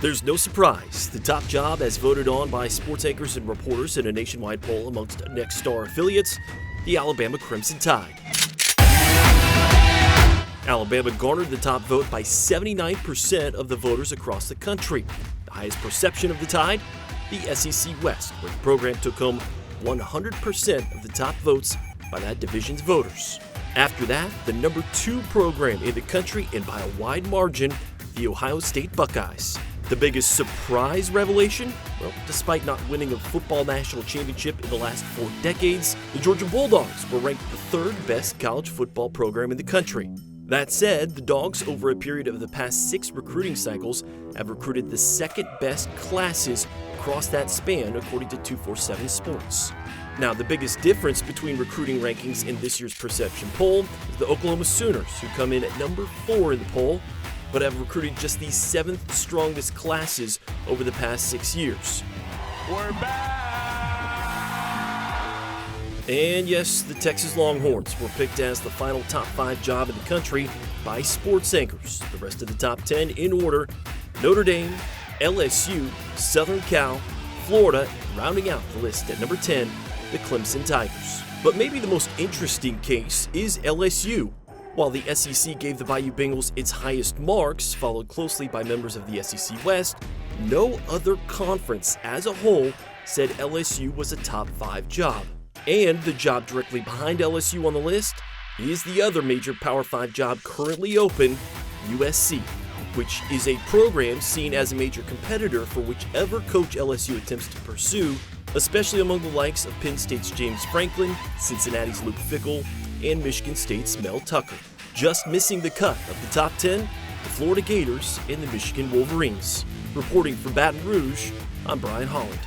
there's no surprise. The top job, as voted on by sports anchors and reporters in a nationwide poll amongst NEXSTAR affiliates, the Alabama Crimson Tide. Alabama garnered the top vote by 79% of the voters across the country. The highest perception of the Tide, the SEC West, where the program took home 100% of the top votes by that division's voters. After that, the number 2 program in the country, and by a wide margin, the Ohio State Buckeyes. The biggest surprise revelation? Well, despite not winning a football national championship in the last 4 decades, the Georgia Bulldogs were ranked the 3rd best college football program in the country. That said, the Dogs, over a period of the past 6 recruiting cycles, have recruited the 2nd best classes across that span, according to 247 Sports. Now, the biggest difference between recruiting rankings in this year's perception poll is the Oklahoma Sooners, who come in at number 4 in the poll, but have recruited just the 7th strongest classes over the past 6 years. We're back! And yes, the Texas Longhorns were picked as the final top 5 job in the country by sports anchors. The rest of the top 10 in order: Notre Dame, LSU, Southern Cal, Florida, and rounding out the list at number 10, the Clemson Tigers. But maybe the most interesting case is LSU. While the SEC gave the Bayou Bengals its highest marks, followed closely by members of the SEC West, no other conference as a whole said LSU was a top 5 job. And the job directly behind LSU on the list is the other major Power 5 job currently open, USC, which is a program seen as a major competitor for whichever coach LSU attempts to pursue, especially among the likes of Penn State's James Franklin, Cincinnati's Luke Fickell, and Michigan State's Mel Tucker. Just missing the cut of the top 10, the Florida Gators and the Michigan Wolverines. Reporting from Baton Rouge, I'm Brian Holland.